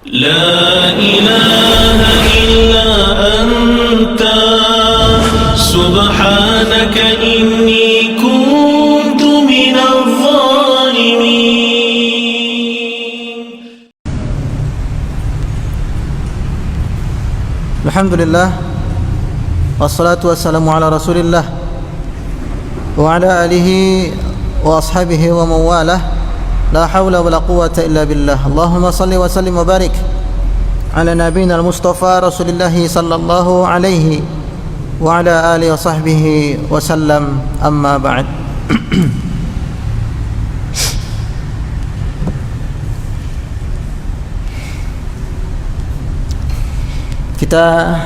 لا إله إلا أنت سبحانك إني كنت من الظالمين. الحمد لله والصلاة والسلام على رسول الله وعلى آله وأصحابه ومن والاه. لا حول ولا قوة إلا بالله. اللهم صل وسلم وبارك على نبينا المصطفى رسول الله صلى الله عليه وعلى آله وصحبه وسلم. أما بعد. Kita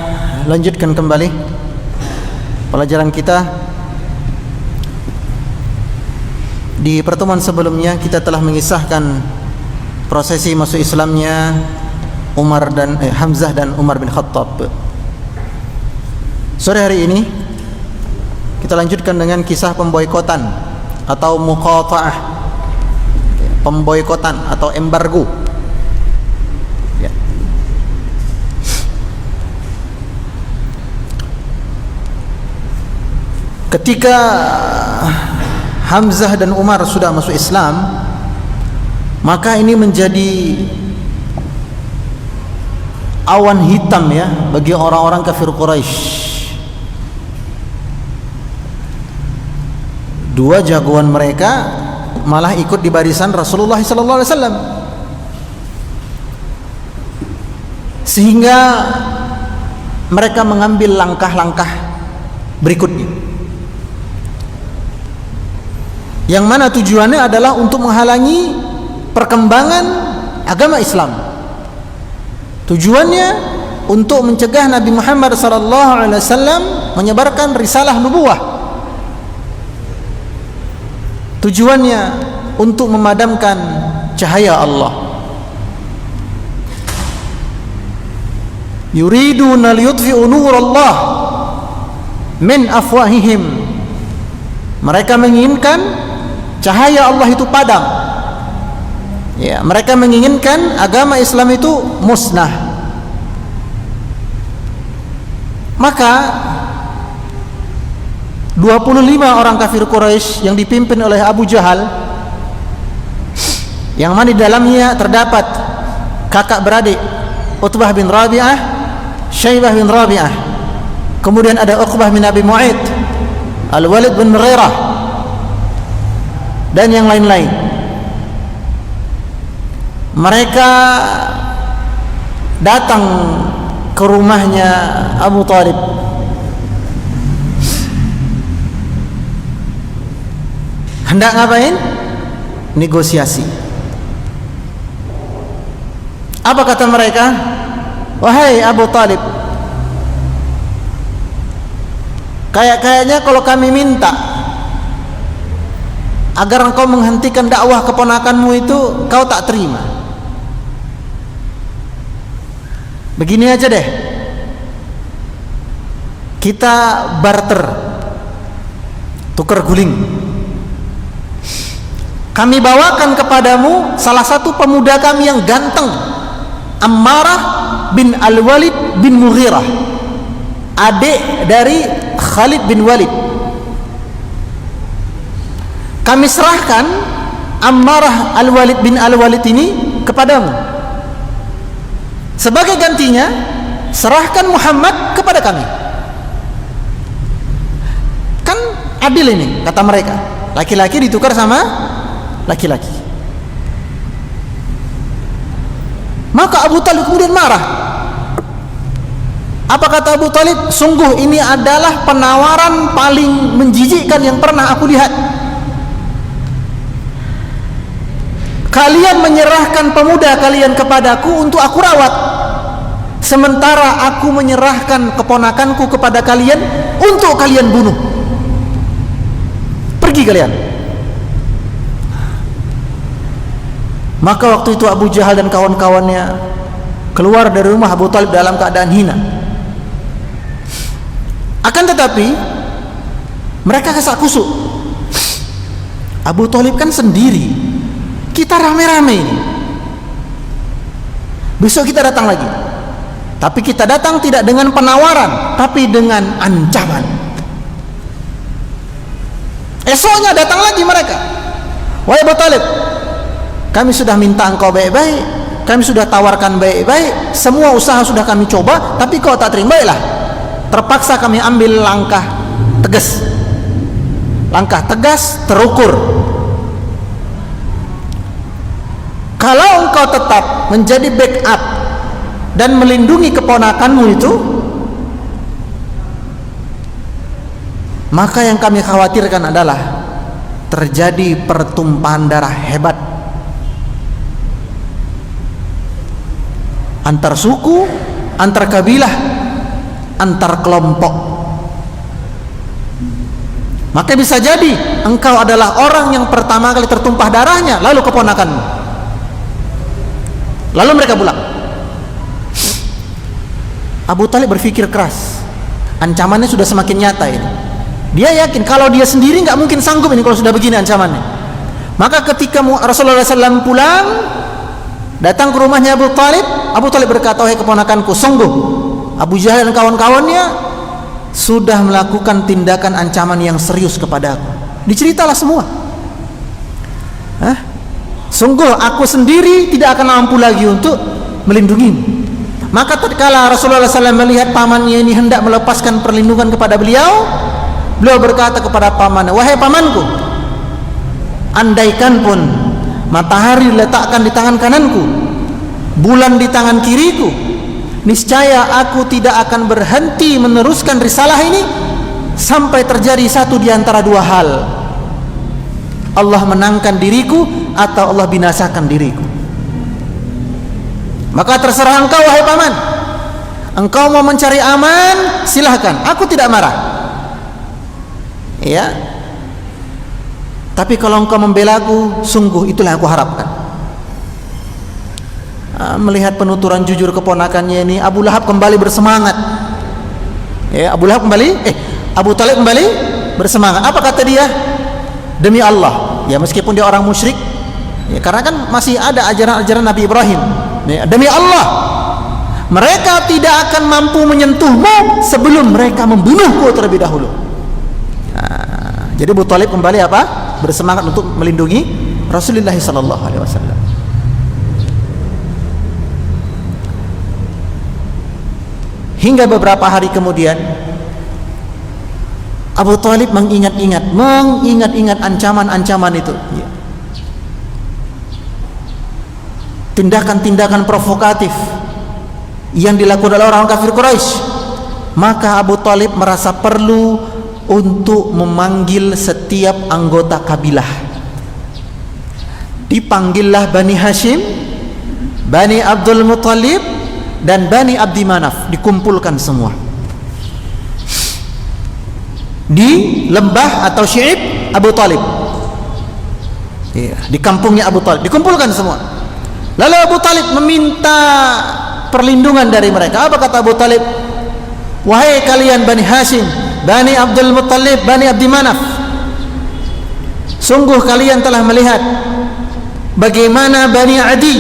lanjutkan kembali pelajaran kita. Di pertemuan sebelumnya kita telah mengisahkan prosesi masuk Islamnya Hamzah dan Umar bin Khattab. Sore hari ini kita lanjutkan dengan kisah pemboikotan atau muqata'ah, pemboikotan atau embargo. Ya. Ketika Hamzah dan Umar sudah masuk Islam, maka ini menjadi awan hitam ya bagi orang-orang kafir Quraisy. Dua jagoan mereka malah ikut di barisan Rasulullah SAW, sehingga mereka mengambil langkah-langkah berikutnya, yang mana tujuannya adalah untuk menghalangi perkembangan agama Islam. Tujuannya untuk mencegah Nabi Muhammad SAW menyebarkan risalah nubuwah. Tujuannya untuk memadamkan cahaya Allah. Yuriduna liyutfi'u nurallah min afwahihim. Mereka menginginkan cahaya Allah itu padam. Ya, mereka menginginkan agama Islam itu musnah. Maka 25 orang kafir Quraisy yang dipimpin oleh Abu Jahal, yang mana di dalamnya terdapat kakak beradik Utbah bin Rabi'ah, Syaibah bin Rabi'ah, kemudian ada Uqbah bin Abi Mu'aid, Al-Walid bin Mughirah, dan yang lain-lain. Mereka datang ke rumahnya Abu Talib. Hendak ngapain? Negosiasi. Apa kata mereka? Wahai Abu Talib, kayaknya kalau kami minta agar engkau menghentikan dakwah keponakanmu itu, kau tak terima. Begini aja deh, kita barter, tukar guling. Kami bawakan kepadamu salah satu pemuda kami yang ganteng, Ammarah bin Al-Walid bin Mughirah, adik dari Khalid bin Walid. Kami serahkan Ammarah Al-Walid bin Al-Walid ini kepadamu. Sebagai gantinya, serahkan Muhammad kepada kami. Kan adil ini, kata mereka. Laki-laki ditukar sama laki-laki. Maka Abu Talib kemudian marah. Apa kata Abu Talib? Sungguh ini adalah penawaran paling menjijikkan yang pernah aku lihat. Kalian menyerahkan pemuda kalian kepadaku untuk aku rawat, sementara aku menyerahkan keponakanku kepada kalian untuk kalian bunuh. Pergi kalian. Maka waktu itu Abu Jahal dan kawan-kawannya keluar dari rumah Abu Talib dalam keadaan hina. Akan tetapi mereka kasak kusuk. Abu Talib kan sendiri, kita rame-rame ini. Besok kita datang lagi. Tapi kita datang tidak dengan penawaran, tapi dengan ancaman. Esoknya datang lagi mereka. Wahai Abu Talib, kami sudah minta engkau baik-baik, kami sudah tawarkan baik-baik, semua usaha sudah kami coba, tapi kau tak terima. Baiklah, terpaksa kami ambil langkah tegas. Langkah tegas, terukur. Kalau engkau tetap menjadi backup dan melindungi keponakanmu itu, maka yang kami khawatirkan adalah terjadi pertumpahan darah hebat antar suku, antar kabilah, antar kelompok. Maka bisa jadi engkau adalah orang yang pertama kali tertumpah darahnya, lalu keponakanmu, lalu mereka pulang. Abu Talib berpikir keras, ancamannya sudah semakin nyata ini. Dia yakin kalau dia sendiri nggak mungkin sanggup ini kalau sudah begini ancamannya. Maka ketika Rasulullah SAW pulang, datang ke rumahnya Abu Talib berkata, wahai keponakanku, sungguh Abu Jahal dan kawan-kawannya sudah melakukan tindakan ancaman yang serius kepada aku. Diceritalah semua. Sungguh aku sendiri tidak akan mampu lagi untuk melindungimu. Maka tatkala Rasulullah SAW melihat pamannya ini hendak melepaskan perlindungan kepada beliau, beliau berkata kepada pamannya, wahai pamanku, andaikan pun matahari diletakkan di tangan kananku, bulan di tangan kiriku, niscaya aku tidak akan berhenti meneruskan risalah ini sampai terjadi satu di antara dua hal: Allah menangkan diriku atau Allah binasakan diriku. Maka terserah engkau wahai paman, engkau mau mencari aman silahkan, aku tidak marah, ya. Tapi kalau engkau membela aku, sungguh itulah yang aku harapkan. Melihat penuturan jujur keponakannya ini, Abu Lahab kembali bersemangat. Ya, Abu Talib kembali bersemangat. Apa kata dia? Demi Allah, ya meskipun dia orang musyrik, ya, karena kan masih ada ajaran-ajaran Nabi Ibrahim. Ya, demi Allah, mereka tidak akan mampu menyentuhmu sebelum mereka membunuhku terlebih dahulu. Jadi Abu Talib kembali apa? Bersemangat untuk melindungi Rasulullah SAW. Hingga beberapa hari kemudian, Abu Talib mengingat-ingat ancaman-ancaman itu, ya. Tindakan-tindakan provokatif yang dilakukan oleh orang kafir Quraisy. Maka Abu Talib merasa perlu untuk memanggil setiap anggota kabilah. Dipanggillah Bani Hashim, Bani Abdul Muttalib, dan Bani Abdi Manaf, dikumpulkan semua di lembah atau Syi'ib Abu Talib, ya, di kampungnya Abu Talib, dikumpulkan semua. Lalu Abu Talib meminta perlindungan dari mereka. Apa kata Abu Talib? Wahai kalian Bani Hashim, Bani Abdul Muttalib, Bani Abdi Manaf, sungguh kalian telah melihat bagaimana Bani Adi,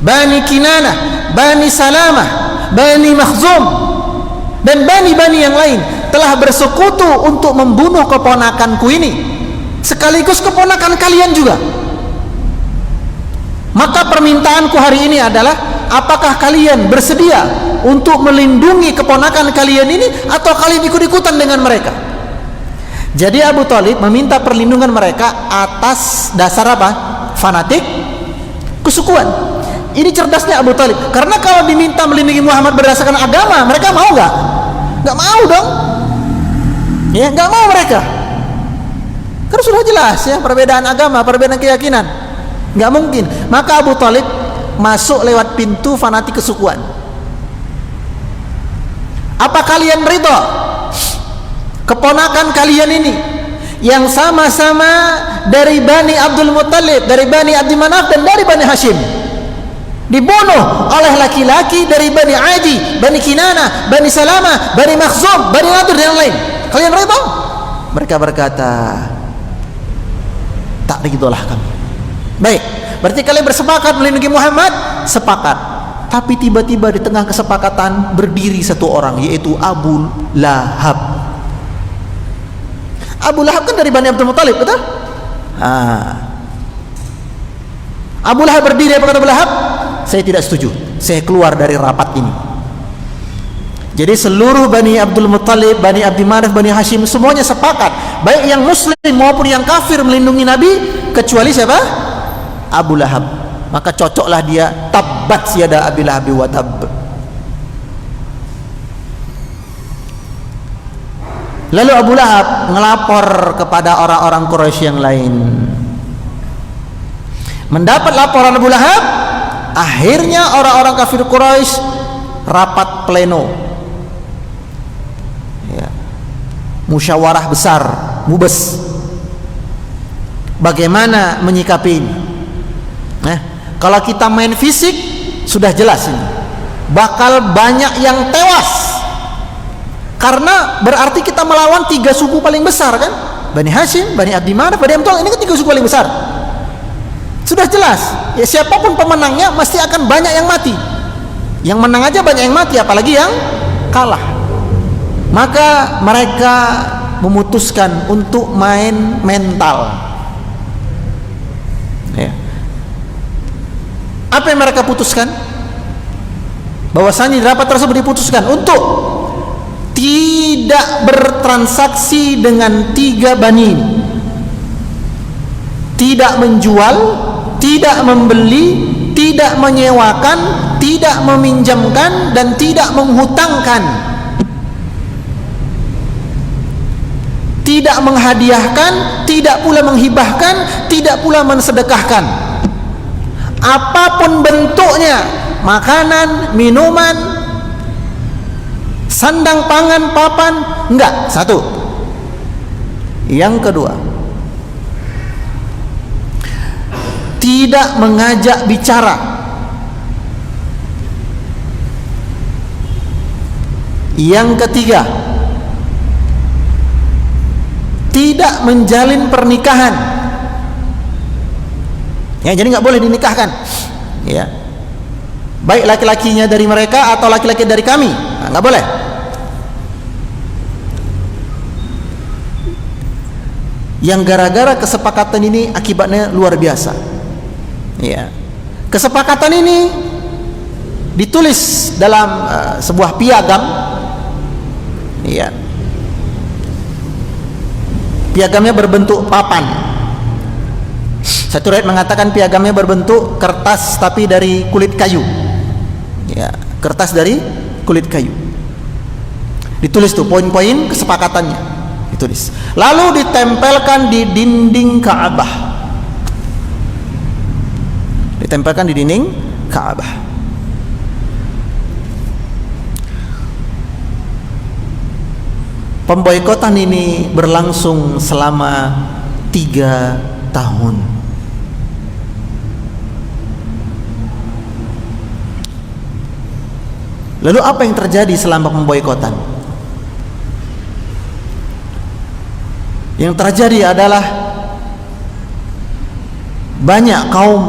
Bani Kinanah, Bani Salamah, Bani Makhzum, dan Bani-Bani yang lain telah bersekutu untuk membunuh keponakanku ini, sekaligus keponakan kalian juga. Maka permintaanku hari ini adalah, apakah kalian bersedia untuk melindungi keponakan kalian ini, atau kalian ikut-ikutan dengan mereka? Jadi Abu Talib meminta perlindungan mereka atas dasar apa? Fanatik, kesukuan. Ini cerdasnya Abu Talib, karena kalau diminta melindungi Muhammad berdasarkan agama, mereka mau nggak? Nggak mau dong, ya nggak mau mereka. Karena sudah jelas ya, perbedaan agama, perbedaan keyakinan, nggak mungkin. Maka Abu Talib masuk lewat pintu fanatik kesukuan. Apa kalian ridha keponakan kalian ini yang sama-sama dari Bani Abdul Muttalib, dari Bani Abdi Manaf, dan dari Bani Hashim dibunuh oleh laki-laki dari Bani Adi, Bani Kinanah, Bani Salamah, Bani Makhzum, Bani Nadir, dan yang lain? Kalian ridha? Mereka berkata, tak ridholah kami. Baik, Berarti kalian bersepakat melindungi Muhammad? Sepakat. Tapi tiba-tiba di tengah kesepakatan berdiri satu orang, yaitu Abu Lahab. Abu Lahab kan dari Bani Abdul Muthalib, betul? Abu Lahab berdiri, apa kata Abu Lahab? Saya tidak setuju, saya keluar dari rapat ini. Jadi seluruh Bani Abdul Muthalib, Bani Abdi Manaf, Bani Hashim semuanya sepakat, baik yang muslim maupun yang kafir, melindungi Nabi, kecuali siapa? Abu Lahab. Maka cocoklah dia, tabbat yada Abi Lahab wa tab. Lalu Abu Lahab ngelapor kepada orang-orang Quraisy yang lain. Mendapat laporan Abu Lahab, akhirnya orang-orang kafir Quraisy rapat pleno, ya, musyawarah besar, mubes, bagaimana menyikapi ini. Kalau kita main fisik sudah jelas ini, bakal banyak yang tewas, karena berarti kita melawan 3 suku paling besar kan, Bani Hashim, Bani Abdi Manaf, Bani Abdul, ini kan 3 suku paling besar. Sudah jelas, ya siapapun pemenangnya mesti akan banyak yang mati. Yang menang aja banyak yang mati, apalagi yang kalah. Maka mereka memutuskan untuk main mental. Ya. Apa yang mereka putuskan? Bahwasanya di rapat tersebut diputuskan untuk tidak bertransaksi dengan 3 bani ini. Tidak menjual, tidak membeli, tidak menyewakan, tidak meminjamkan, dan tidak menghutangkan, tidak menghadiahkan, tidak pula menghibahkan, tidak pula mensedekahkan. Apapun bentuknya, makanan, minuman, sandang pangan, papan, enggak. Satu. Yang kedua, tidak mengajak bicara. Yang ketiga, tidak menjalin pernikahan. Ya, jadi nggak boleh dinikahkan. Ya, baik laki-lakinya dari mereka atau laki-laki dari kami, nggak boleh. Yang gara-gara kesepakatan ini akibatnya luar biasa. Ya, kesepakatan ini ditulis dalam sebuah piagam. Ya, piagamnya berbentuk papan. Satu riwayat mengatakan piagamnya berbentuk kertas tapi dari kulit kayu. Ya, kertas dari kulit kayu. Ditulis tuh poin-poin kesepakatannya. Ditulis. Lalu ditempelkan di dinding Ka'bah. Ditempelkan di dinding Ka'bah. Pemboikotan ini berlangsung selama 3 tahun. Lalu apa yang terjadi selama pemboikotan? Yang terjadi adalah banyak kaum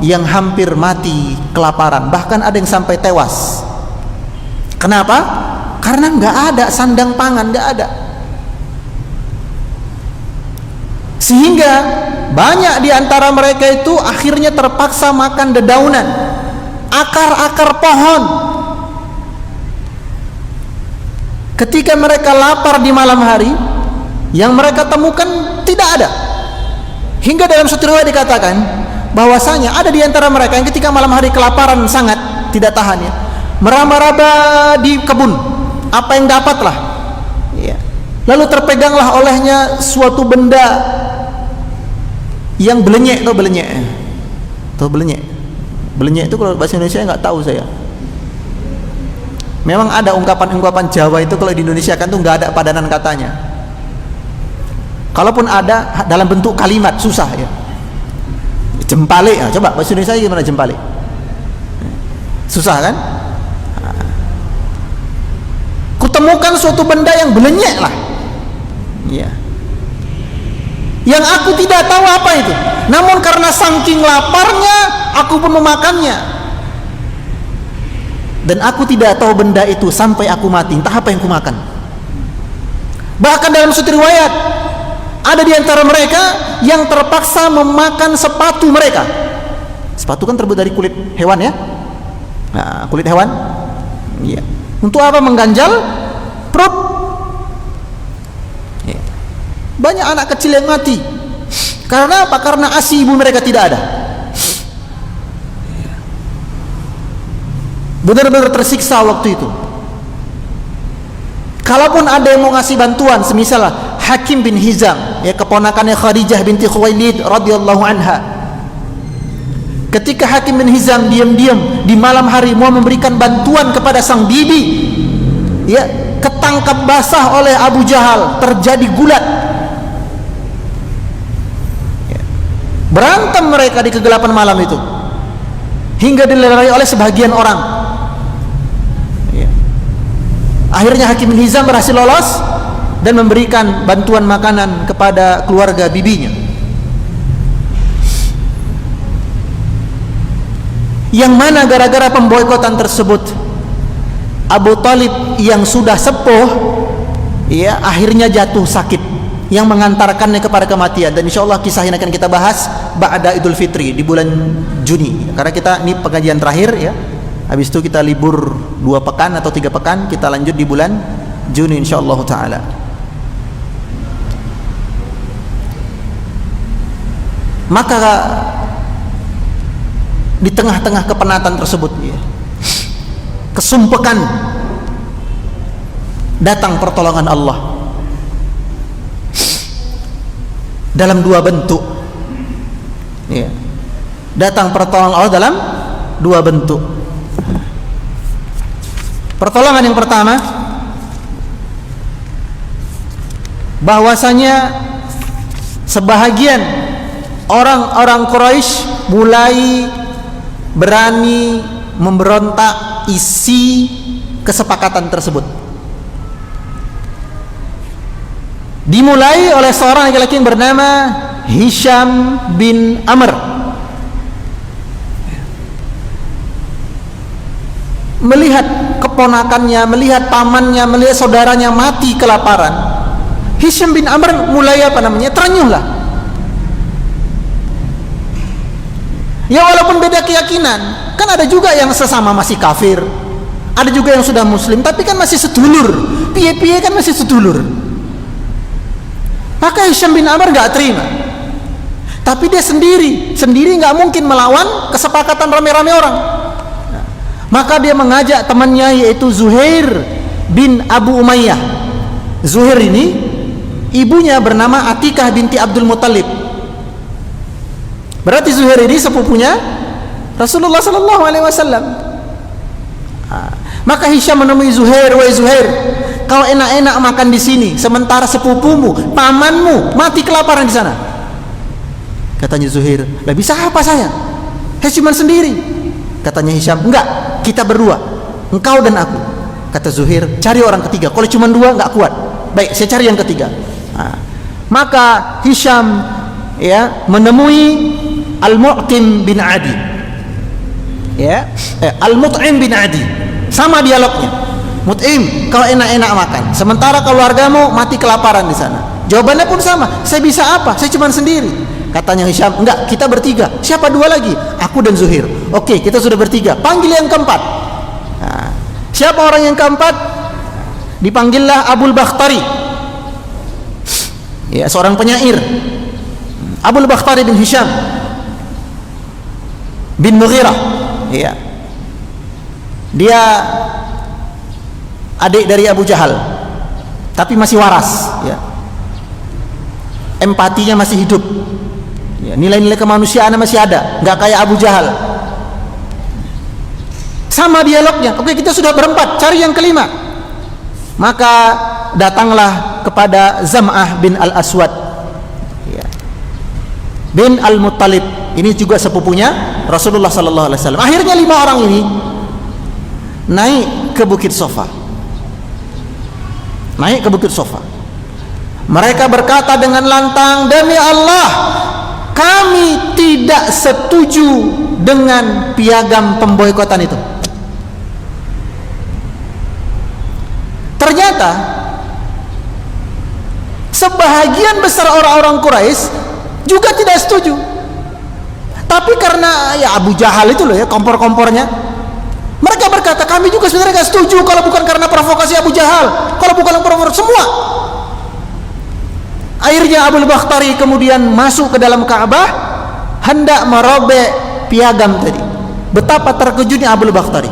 yang hampir mati kelaparan, bahkan ada yang sampai tewas. Kenapa? Karena nggak ada sandang pangan, nggak ada. Sehingga banyak di antara mereka itu akhirnya terpaksa makan dedaunan, akar-akar pohon. Ketika mereka lapar di malam hari, yang mereka temukan tidak ada. Hingga dalam satu riwayat dikatakan bahwasanya ada di antara mereka yang ketika malam hari kelaparan sangat tidak tahan, ya, meraba-raba di kebun, apa yang dapatlah, ya. Lalu terpeganglah olehnya suatu benda yang belenyek. Tuh belenyek, tuh belenyek. Belenyek itu kalau bahasa Indonesia nggak tahu saya. Memang ada ungkapan-ungkapan Jawa itu kalau di Indonesia kan tuh nggak ada padanan katanya. Kalaupun ada dalam bentuk kalimat susah, ya. Jempalik, nah, coba bahasa Indonesia gimana jempalik? Susah kan? Kutemukan suatu benda yang belenyek lah, ya. yang aku tidak tahu apa itu. Namun karena saking laparnya, aku pun memakannya. Dan aku tidak tahu benda itu sampai aku mati, entah apa yang kumakan. Bahkan dalam suatu riwayat, ada di antara mereka yang terpaksa memakan sepatu mereka. Sepatu kan terbuat dari kulit hewan ya. Nah, kulit hewan. Iya. Untuk apa? Mengganjal perut. Ya. Banyak anak kecil yang mati. Karena apa? Karena ASI ibu mereka tidak ada. Benar-benar tersiksa waktu itu. Kalaupun ada yang mau ngasih bantuan, semisal Hakim bin Hizam, ya keponakannya Khadijah binti Khuwailid radhiyallahu anha. Ketika Hakim bin Hizam diam-diam di malam hari mau memberikan bantuan kepada sang bibi, ya ketangkap basah oleh Abu Jahal, terjadi gulat. Ya. Berantem mereka di kegelapan malam itu, hingga dilerai oleh sebagian orang. Akhirnya Hakim bin Hizam berhasil lolos dan memberikan bantuan makanan kepada keluarga bibinya. Yang mana gara-gara pemboikotan tersebut, Abu Talib yang sudah sepuh, ya akhirnya jatuh sakit, yang mengantarkannya kepada kematian. Dan insya Allah kisah ini akan kita bahas ba'da Idul Fitri di bulan Juni. Karena kita ini pengajian terakhir ya. Habis itu kita libur 2 pekan atau 3 pekan, kita lanjut di bulan Juni insyaallah taala. Maka di tengah-tengah kepenatan tersebut ya, kesumpekan, datang pertolongan Allah dalam 2 bentuk ya. Datang pertolongan Allah dalam 2 bentuk. Pertolongan yang pertama, bahwasanya sebahagian orang-orang Quraisy mulai berani memberontak isi kesepakatan tersebut. Dimulai oleh seorang laki-laki yang bernama Hisham bin Amr. Melihat keponakannya, melihat pamannya, melihat saudaranya mati kelaparan, Hisham bin Amr mulai terenyuh lah. Ya walaupun beda keyakinan, kan ada juga yang sesama masih kafir, ada juga yang sudah muslim, tapi kan masih sedulur, piye-piye kan masih sedulur. Maka Hisham bin Amr gak terima, tapi dia sendiri gak mungkin melawan kesepakatan rame-rame orang. Maka dia mengajak temannya, yaitu Zuhair bin Abu Umayyah. Zuhair ini ibunya bernama Atikah binti Abdul Muttalib. Berarti Zuhair ini sepupunya Rasulullah sallallahu alaihi wasallam. Maka Hisham menemui Zuhair, "Wahai Zuhair, kau enak-enak makan di sini, sementara sepupumu, pamanmu mati kelaparan di sana." Katanya Zuhair, "Lah bisa apa saya? Saya cuma sendiri." Katanya Hisham, "Enggak, kita berdua, engkau dan aku." Kata Zuhair, "Cari orang ketiga, kalau cuma 2 enggak kuat." "Baik, saya cari yang ketiga." Maka Hisham ya menemui Al-Mu'tim bin Adi. Ya, Al-Mut'im bin Adi. Sama dialognya. "Mut'im, kau enak-enak makan, sementara keluargamu mati kelaparan di sana." Jawabannya pun sama, "Saya bisa apa? Saya cuma sendiri." Katanya Hisham, "Enggak, kita bertiga." "Siapa 2 lagi?" "Aku dan Zuhair." "Oke, kita sudah bertiga. Panggil yang keempat." Siapa orang yang keempat? Dipanggillah Abul Bakhtari. Ya, seorang penyair. Abul Bakhtari bin Hisham bin Mughirah. Ya. Dia adik dari Abu Jahal, tapi masih waras. Ya. Empatinya masih hidup. Ya, nilai-nilai kemanusiaan masih ada, nggak kayak Abu Jahal. Sama dialognya. "Oke, kita sudah berempat, cari yang kelima." Maka datanglah kepada Zam'ah bin Al-Aswad ya, bin Al-Muttalib. Ini juga sepupunya Rasulullah sallallahu alaihi wasallam. Akhirnya 5 orang ini naik ke Bukit Sofa. Mereka berkata dengan lantang, demi Allah, kami tidak setuju dengan piagam pemboikotan itu. Ternyata sebahagian besar orang-orang Quraisy juga tidak setuju. Tapi karena ya Abu Jahal itu loh ya, kompor-kompornya, mereka berkata kami juga sebenarnya nggak setuju kalau bukan karena provokasi Abu Jahal, kalau bukan provokasi semua. Akhirnya Abu Bakhtari kemudian masuk ke dalam Ka'bah hendak merobek piagam tadi. Betapa terkejutnya Abu Bakhtari.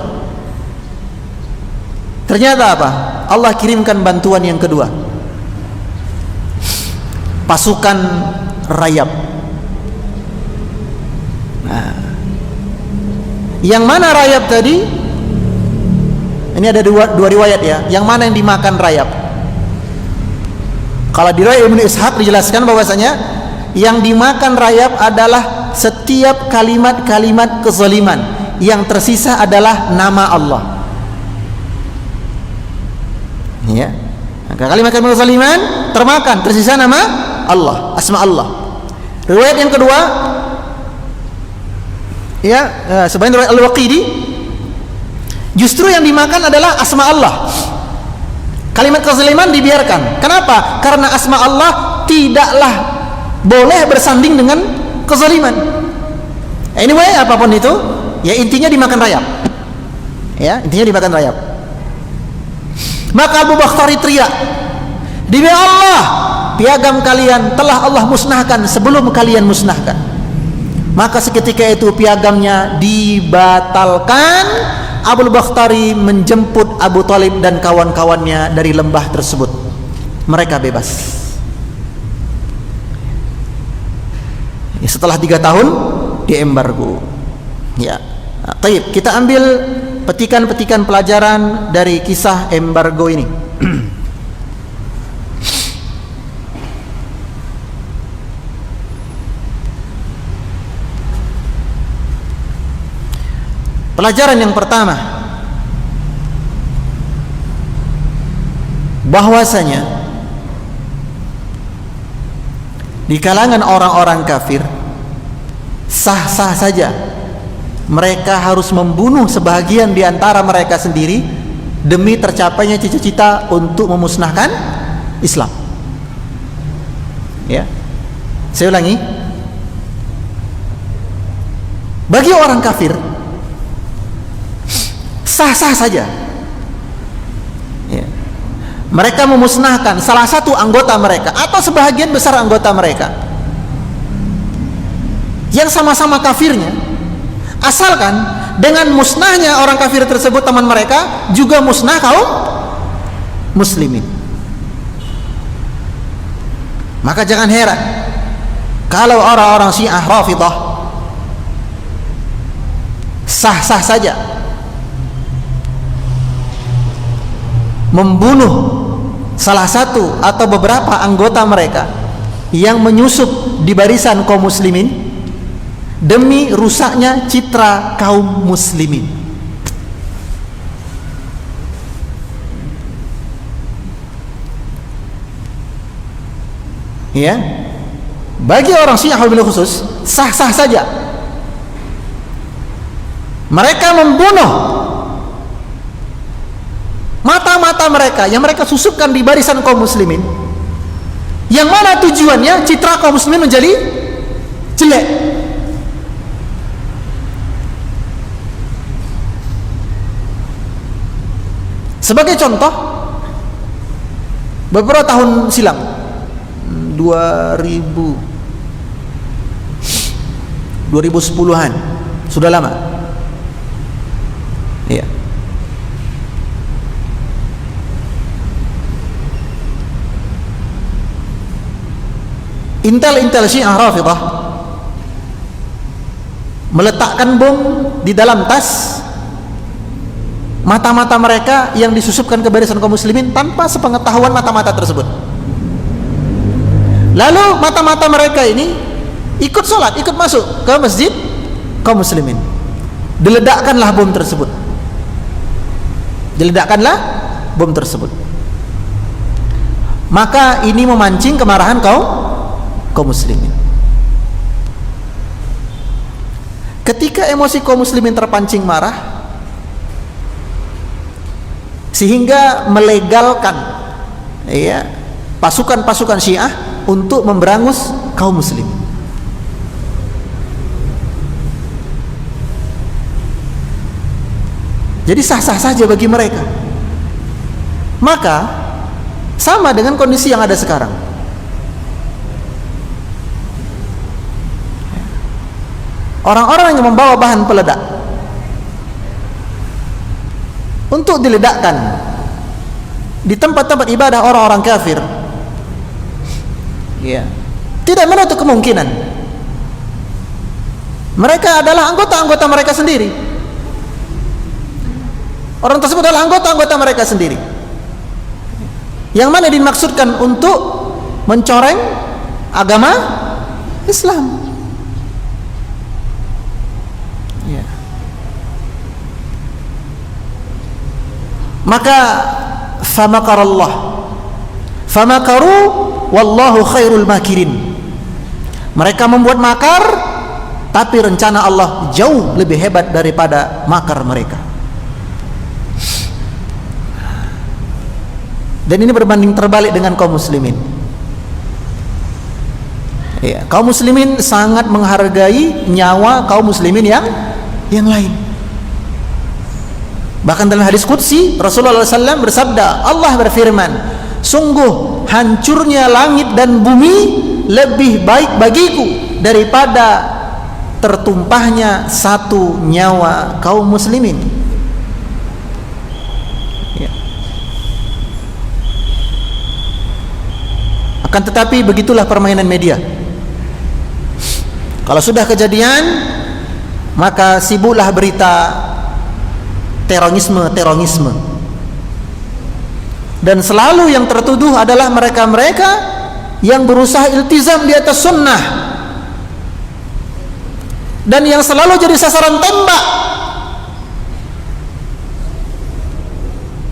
Ternyata apa? Allah kirimkan bantuan yang kedua. Pasukan rayap. Nah, yang mana rayap tadi? Ini ada dua riwayat ya. Yang mana yang dimakan rayap? Kalau di riwayat Ibnu Ishaq dijelaskan bahwasanya yang dimakan rayap adalah setiap kalimat-kalimat kezaliman, yang tersisa adalah nama Allah. Ya. Kalimat-kalimat kezaliman termakan, tersisa nama Allah, asma Allah. Riwayat yang kedua, ya, sebenarnya riwayat Al-Waqidi, justru yang dimakan adalah asma Allah. Kalimat kezaliman dibiarkan. Kenapa? Karena asma Allah tidaklah boleh bersanding dengan kezaliman. Anyway, apapun itu, ya intinya dimakan rayap. Ya, intinya dimakan rayap. Maka Abu Bakhtari teriak, demi Allah, piagam kalian telah Allah musnahkan sebelum kalian musnahkan. Maka seketika itu piagamnya dibatalkan. Abu Bakhtari menjemput Abu Thalib dan kawan-kawannya dari lembah tersebut. Mereka bebas. Ya, setelah 3 tahun diembargo. Ya. Nah, taib, kita ambil petikan-petikan pelajaran dari kisah embargo ini. Pelajaran yang pertama, bahwasanya di kalangan orang-orang kafir sah-sah saja mereka harus membunuh sebahagian di antara mereka sendiri demi tercapainya cita-cita untuk memusnahkan Islam. Ya, saya ulangi, bagi orang kafir sah-sah saja ya, mereka memusnahkan salah satu anggota mereka atau sebahagian besar anggota mereka yang sama-sama kafirnya, asalkan dengan musnahnya orang kafir tersebut teman mereka juga musnah kaum muslimin. Maka jangan heran kalau orang-orang Syiah Rafidhah sah-sah saja membunuh salah satu atau beberapa anggota mereka yang menyusup di barisan kaum muslimin demi rusaknya citra kaum muslimin. Ya, bagi orang Syiah wabil khusus sah-sah saja mereka membunuh mata-mata mereka yang mereka susupkan di barisan kaum muslimin, yang mana tujuannya citra kaum muslimin menjadi jelek. Sebagai contoh, beberapa tahun silam 2010-an, sudah lama ya, Intel Syiah Rafidhah meletakkan bom di dalam tas mata-mata mereka yang disusupkan ke barisan kaum muslimin tanpa sepengetahuan mata-mata tersebut. Lalu mata-mata mereka ini ikut sholat, ikut masuk ke masjid kaum muslimin. Diledakkanlah bom tersebut. maka ini memancing kemarahan kaum muslimin. Ketika emosi kaum muslimin terpancing marah sehingga melegalkan ya pasukan-pasukan Syiah untuk memberangus kaum muslim. Jadi sah-sah saja bagi mereka. Maka sama dengan kondisi yang ada sekarang. Orang-orang yang membawa bahan peledak untuk diledakkan di tempat-tempat ibadah orang-orang kafir, ya, tidak menutup kemungkinan mereka adalah anggota-anggota mereka sendiri. Orang tersebut adalah anggota-anggota mereka sendiri, yang mana dimaksudkan untuk mencoreng agama Islam. Ya. Maka famakaru wallahu khairul makirin. Mereka membuat makar, tapi rencana Allah jauh lebih hebat daripada makar mereka. Dan ini berbanding terbalik dengan kaum muslimin. Ya, kaum muslimin sangat menghargai nyawa kaum muslimin yang lain. Bahkan dalam hadis qudsi Rasulullah SAW bersabda, Allah berfirman, sungguh hancurnya langit dan bumi lebih baik bagiku daripada tertumpahnya satu nyawa kaum muslimin. Ya. Akan tetapi begitulah permainan media. Kalau sudah kejadian, maka sibuklah berita terorisme. Dan selalu yang tertuduh adalah mereka-mereka yang berusaha iltizam di atas sunnah, dan yang selalu jadi sasaran tembak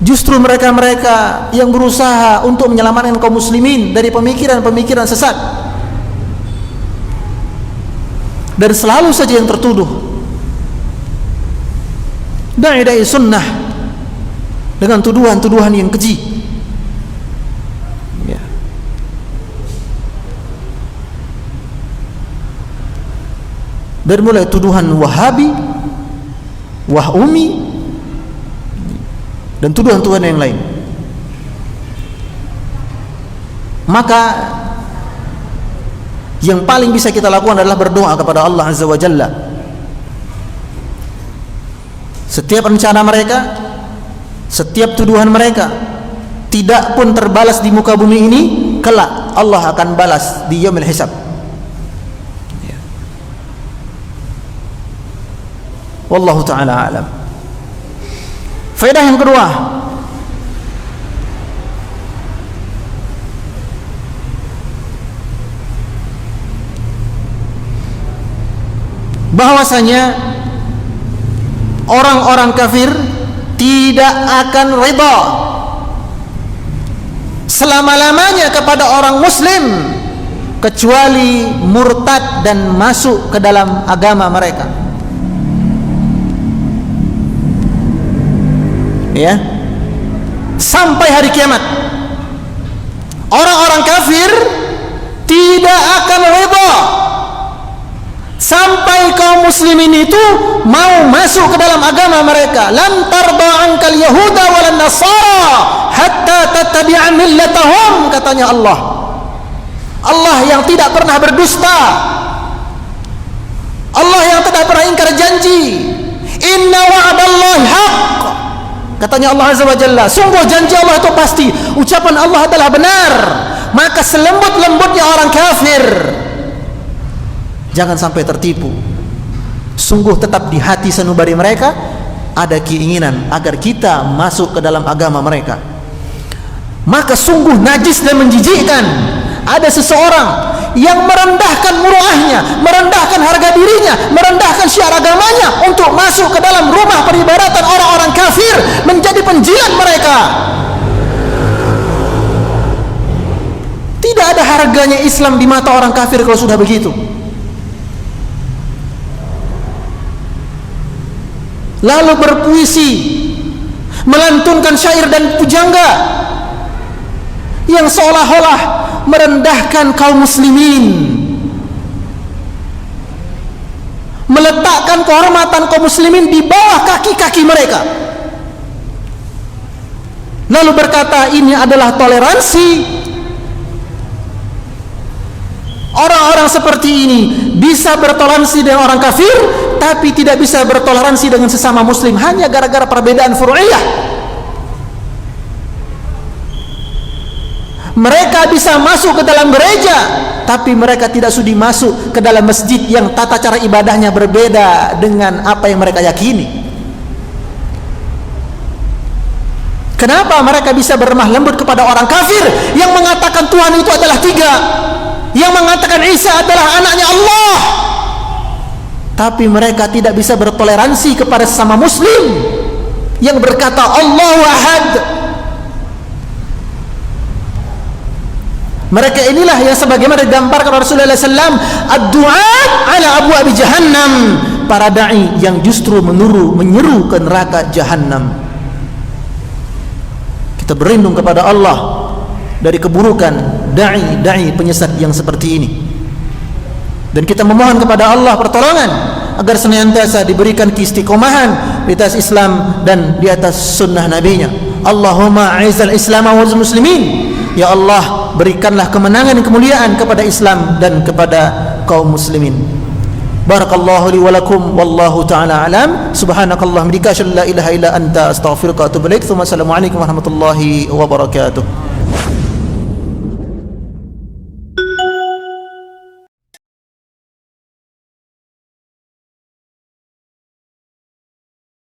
justru mereka-mereka yang berusaha untuk menyelamatkan kaum muslimin dari pemikiran-pemikiran sesat. Dan selalu saja yang tertuduh dai-dai sunnah dengan tuduhan-tuduhan yang keji. Ya. Dari mulai tuduhan Wahabi, Wahumi, dan tuduhan-tuduhan yang lain. Maka yang paling bisa kita lakukan adalah berdoa kepada Allah Azza wa Jalla. Setiap rencana mereka, setiap tuduhan mereka tidak pun terbalas di muka bumi ini, kelak Allah akan balas di yaumil hisab. Ya. Wallahu ta'ala alam. Faedah yang kedua, bahwasanya orang-orang kafir tidak akan ridha selama-lamanya kepada orang muslim kecuali murtad dan masuk ke dalam agama mereka. Ya, sampai hari kiamat orang-orang kafir tidak akan ridha sampai kaum muslimin itu mau masuk ke dalam agama mereka. Lan tarda ankal yahuda walan nasara hatta tattabi'a millatahum, katanya Allah. Allah yang tidak pernah berdusta, Allah yang tidak pernah ingkar janji. Inna wa'dallahi haqq, katanya Allah Azza wa Jalla, sungguh janji Allah itu pasti, ucapan Allah adalah benar. Maka selembut-lembutnya orang kafir, jangan sampai tertipu. Sungguh tetap di hati sanubari mereka ada keinginan agar kita masuk ke dalam agama mereka. Maka sungguh najis dan menjijikkan ada seseorang yang merendahkan muruahnya, merendahkan harga dirinya, merendahkan syiar agamanya untuk masuk ke dalam rumah peribadatan orang-orang kafir, menjadi penjilat mereka. harganya Islam di mata orang kafir kalau sudah begitu? Lalu berpuisi, melantunkan syair dan pujangga yang seolah-olah merendahkan kaum muslimin, meletakkan kehormatan kaum muslimin di bawah kaki-kaki mereka, lalu berkata ini adalah toleransi. Orang-orang seperti ini bisa bertoleransi dengan orang kafir, tapi tidak bisa bertoleransi dengan sesama muslim hanya gara-gara perbedaan furu'iyah. Mereka bisa masuk ke dalam gereja, tapi mereka tidak sudi masuk ke dalam masjid yang tata cara ibadahnya berbeda dengan apa yang mereka yakini. Kenapa mereka bisa berlemah lembut kepada orang kafir yang mengatakan Tuhan itu adalah tiga, yang mengatakan Isa adalah anaknya Allah, tapi mereka tidak bisa bertoleransi kepada sesama muslim yang berkata Allahu Ahad? Mereka inilah yang sebagaimana digambarkan Rasulullah SAW, ad-du'at ala abwabi jahannam, para da'i yang justru menyeru ke neraka jahannam. Kita berlindung kepada Allah dari keburukan da'i penyesat yang seperti ini, dan kita memohon kepada Allah pertolongan agar senantiasa diberikan keistiqomahan di atas Islam dan di atas sunnah nabinya. Allahumma a'izzal Islam wal muslimin, ya Allah berikanlah kemenangan dan kemuliaan kepada Islam dan kepada kaum muslimin. Barakallahu li wa lakum wallahu ta'ala alam. Subhanakallahumma bihamdika asyhadu an la ilaha illa anta astaghfiruka wa atubu ilaik. Assalamualaikum warahmatullahi wabarakatuh.